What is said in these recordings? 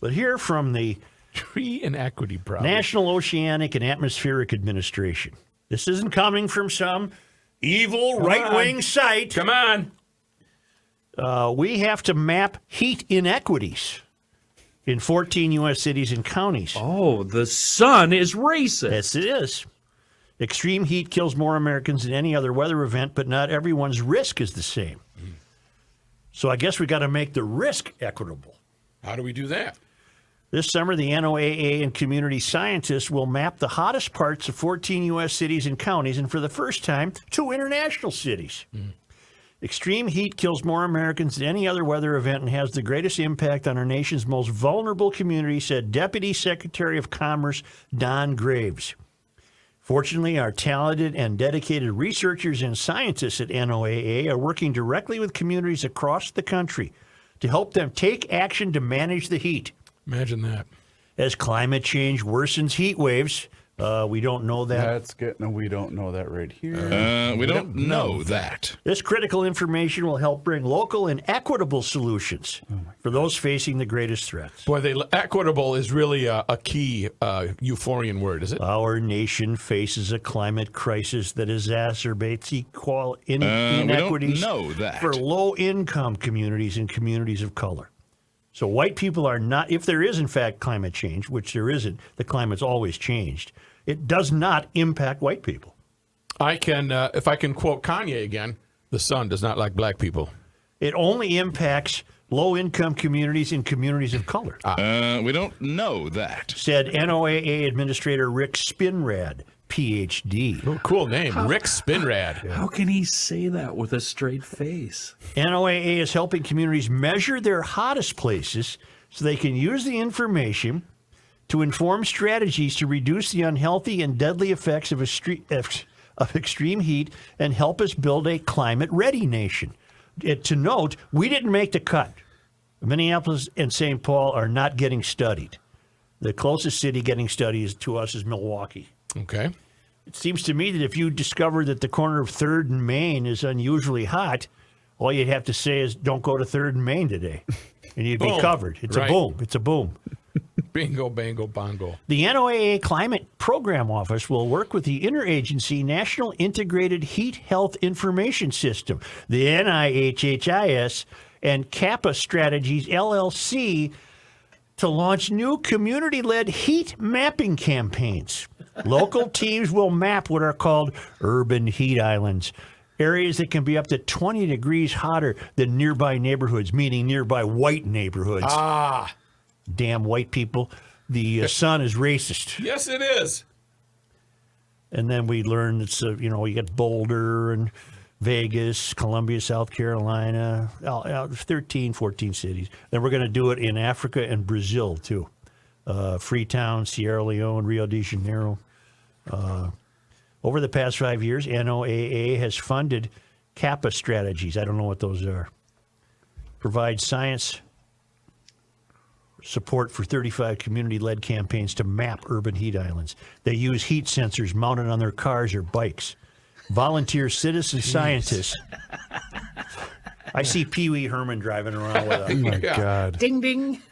But here from the Tree Inequity problem. National Oceanic and Atmospheric Administration. This isn't coming from some evil right-wing site. Come on. We have to map heat inequities in 14 U.S. cities and counties. Oh, the sun is racist. Yes, it is. Extreme heat kills more Americans than any other weather event, but not everyone's risk is the same. So I guess we got to make the risk equitable. How do we do that? This summer, the NOAA and community scientists will map the hottest parts of 14 U.S. cities and counties, and for the first time, 2 international cities. Extreme heat kills more Americans than any other weather event and has the greatest impact on our nation's most vulnerable community, said Deputy Secretary of Commerce Don Graves. Fortunately, our talented and dedicated researchers and scientists at NOAA are working directly with communities across the country to help them take action to manage the heat. Imagine that. As climate change worsens heat waves, we don't know that. We don't know that right here. We don't know that. This critical information will help bring local and equitable solutions for those facing the greatest threats. Boy, equitable is really a key euphorian word, is it? Our nation faces a climate crisis that exacerbates We inequities don't know that. for low-income communities and communities of color. So white people are not, if there is in fact climate change, which there isn't, the climate's always changed, it does not impact white people. I can, if I can quote Kanye again, the sun does not like black people. It only impacts low-income communities and communities of color. We don't know that. Said NOAA Administrator Rick Spinrad, Ph.D. Oh, cool name, Rick Spinrad. How can he say that with a straight face? NOAA is helping communities measure their hottest places so they can use the information to inform strategies to reduce the unhealthy and deadly effects of extreme heat and help us build a climate-ready nation. To note, we didn't make the cut. Minneapolis and St. Paul are not getting studied. The closest city getting studied to us is Milwaukee. Okay. It seems to me that if you discover that the corner of 3rd and Main is unusually hot, all you'd have to say is, don't go to 3rd and Main today. And you'd be covered. It's a boom. It's a boom. Bingo, bango, bongo. The NOAA Climate Program Office will work with the Interagency National Integrated Heat Health Information System, the NIHHIS, and Kappa Strategies, LLC, to launch new community-led heat mapping campaigns. Local teams will map what are called urban heat islands, areas that can be up to 20 degrees hotter than nearby neighborhoods, meaning nearby white neighborhoods. Ah. Damn white people. The sun is racist. Yes, it is. And then we learn it's, you got Boulder and Vegas, Columbia, South Carolina, 13, 14 cities. Then we're going to do it in Africa and Brazil, too. Freetown, Sierra Leone, Rio de Janeiro. Over the past 5 years, NOAA has funded Kappa Strategies. I don't know what those are. Provide science support for 35 community-led campaigns to map urban heat islands. They use heat sensors mounted on their cars or bikes. Volunteer citizen scientists. I see Pee Wee Herman driving around with a... Oh, my God. Ding, ding.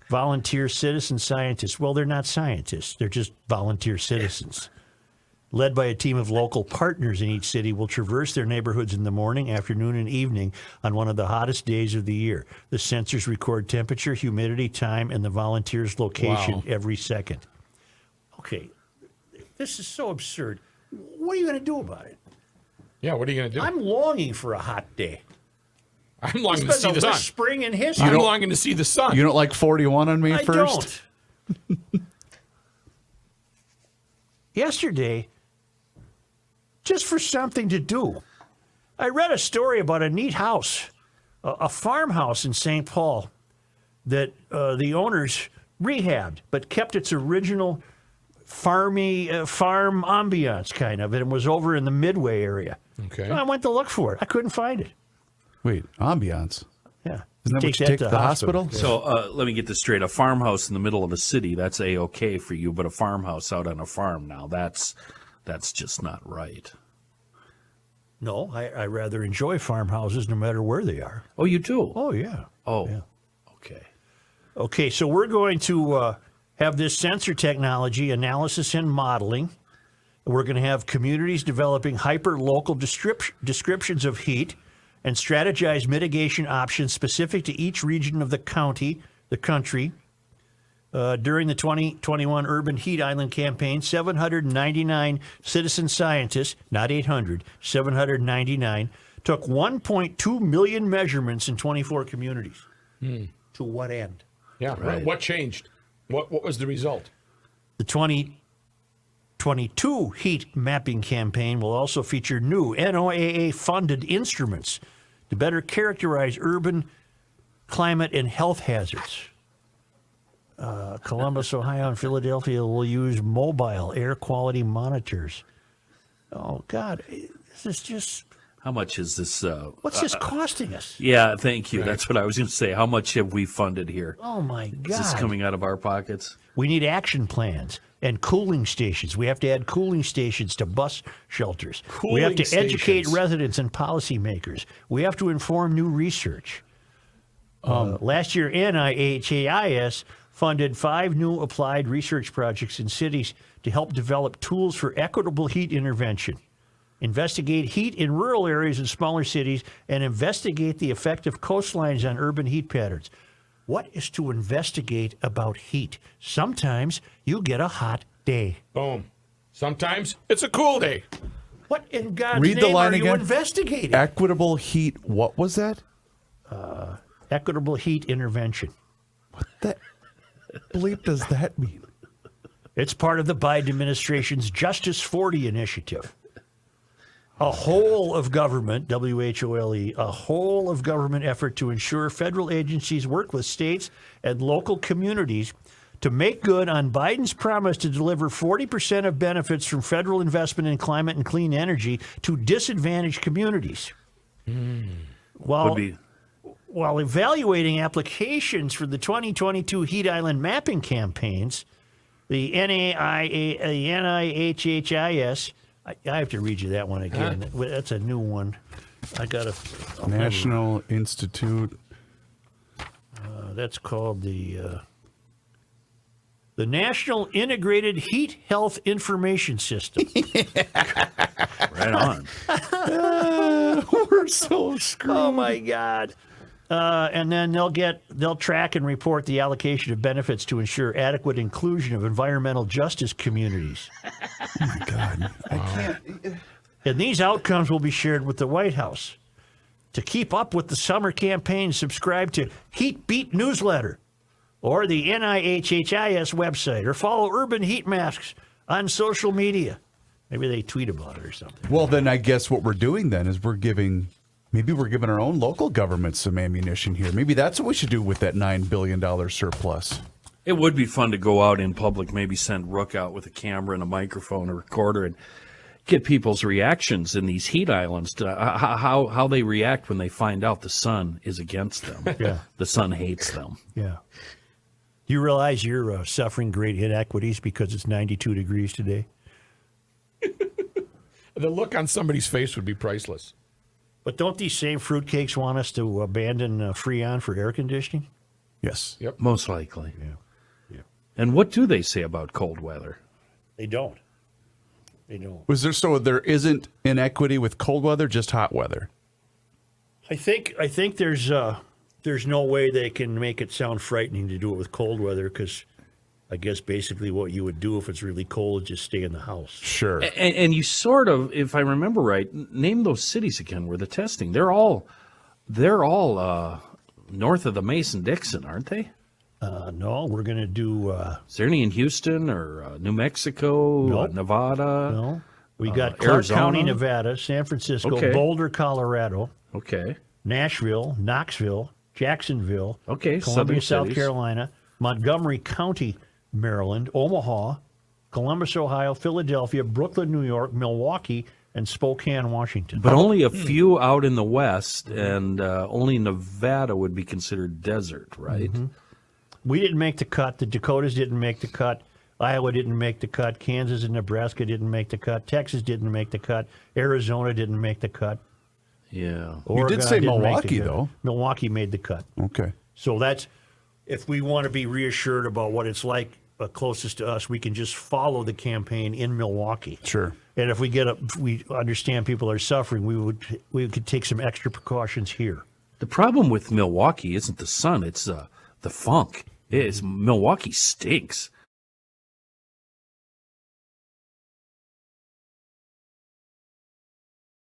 Volunteer citizen scientists. Well, they're not scientists. They're just volunteer citizens. Led by a team of local partners in each city, will traverse their neighborhoods in the morning, afternoon, and evening on one of the hottest days of the year. The sensors record temperature, humidity, time, and the volunteer's location every second. Okay, this is so absurd. What are you going to do about it? Yeah, what are you going to do? I'm longing for a hot day. I'm longing to It's see been the the sun. best spring in history. I'm longing to see the sun. You don't like 41 on May I 1st? don't. Yesterday, just for something to do, I read a story about a neat house, a farmhouse in St. Paul that the owners rehabbed, but kept its original farm ambiance kind of, and it was over in the Midway area. Okay. So I went to look for it. I couldn't find it. Wait, ambiance. Yeah. Isn't that what you take to the hospital? So let me get this straight. A farmhouse in the middle of a city, that's A-okay for you, but a farmhouse out on a farm now, that's just not right. No, I rather enjoy farmhouses no matter where they are. Oh, you do? Oh, yeah. Oh, Yeah. okay. Okay, so we're going to have this sensor technology, analysis and modeling. We're going to have communities developing hyper-local descriptions of heat and strategize mitigation options specific to each region of the country. During the 2021 Urban Heat Island campaign, 799 citizen scientists, not 800, 799, took 1.2 million measurements in 24 communities. To what end? Yeah. Right. What changed? What was the result? The 2022 heat mapping campaign will also feature new NOAA-funded instruments to better characterize urban climate and health hazards. Columbus, Ohio, and Philadelphia will use mobile air quality monitors. Oh, God. This is just... How much is this? What's this costing us? Yeah, thank you. That's what I was going to say. How much have we funded here? Oh, my God. Is this coming out of our pockets? We need action plans and cooling stations. We have to add cooling stations to bus shelters. We have to Cooling educate stations. residents and policymakers. We have to inform new research. Last year, NIHAIS funded 5 new applied research projects in cities to help develop tools for equitable heat intervention, investigate heat in rural areas and smaller cities, and investigate the effect of coastlines on urban heat patterns. What is to investigate about heat? Sometimes you get a hot day. Boom. Sometimes it's a cool day. What in God's Read the name line are you again. investigating? Equitable heat. What was that? Equitable heat intervention. What the bleep does that mean? It's part of the Biden administration's Justice 40 initiative. A whole of government, WHOLE, a whole of government effort to ensure federal agencies work with states and local communities to make good on Biden's promise to deliver 40% of benefits from federal investment in climate and clean energy to disadvantaged communities. While evaluating applications for the 2022 Heat Island mapping campaigns, the NIHHIS, I have to read you that one again. That's a new one. I got a National Institute. that's called the National Integrated Heat Health Information System. Right on. We're so screwed. Oh my God. And then they'll track and report the allocation of benefits to ensure adequate inclusion of environmental justice communities. Oh my God. I can't. And these outcomes will be shared with the White House. To keep up with the summer campaign, subscribe to Heat Beat newsletter or the NIHHIS website, or follow Urban Heat Masks on social media. Maybe they tweet about it or something. Well, then I guess what we're doing then is maybe we're giving our own local government some ammunition here. Maybe that's what we should do with that $9 billion surplus. It would be fun to go out in public, maybe send Rook out with a camera and a microphone or recorder and get people's reactions in these heat islands, to how they react when they find out the sun is against them. Yeah. The sun hates them. Yeah. Do you realize you're suffering great inequities because it's 92 degrees today? The look on somebody's face would be priceless. But don't these same fruitcakes want us to abandon Freon for air conditioning? Yes. Yep. Most likely. Yeah. And what do they say about cold weather? They don't. They don't. So there isn't inequity with cold weather, just hot weather? I think there's no way they can make it sound frightening to do it with cold weather, because I guess basically what you would do if it's really cold is just stay in the house. Sure. And you sort of, if I remember right, name those cities again where the testing. They're all north of the Mason-Dixon, aren't they? No, we're going to do... Is there any in Houston or New Mexico, Nope. Nevada? no. We got Clark Arizona? County, Nevada, San Francisco, Okay. Boulder, Colorado, Okay. Nashville, Knoxville, Jacksonville, Okay, Columbia, southern South cities. Carolina, Montgomery County, Maryland, Omaha, Columbus, Ohio, Philadelphia, Brooklyn, New York, Milwaukee, and Spokane, Washington. But only a few out in the west, and only Nevada would be considered desert, right? We didn't make the cut. The Dakotas didn't make the cut. Iowa didn't make the cut. Kansas and Nebraska didn't make the cut. Texas didn't make the cut. Arizona didn't make the cut. Yeah. You did Oregon say didn't make the Milwaukee, cut. though. Milwaukee made the cut. Okay. So that's, if we want to be reassured about what it's like closest to us, we can just follow the campaign in Milwaukee. Sure. And if we understand people are suffering, we could take some extra precautions here. The problem with Milwaukee isn't the sun; it's the funk. Milwaukee stinks.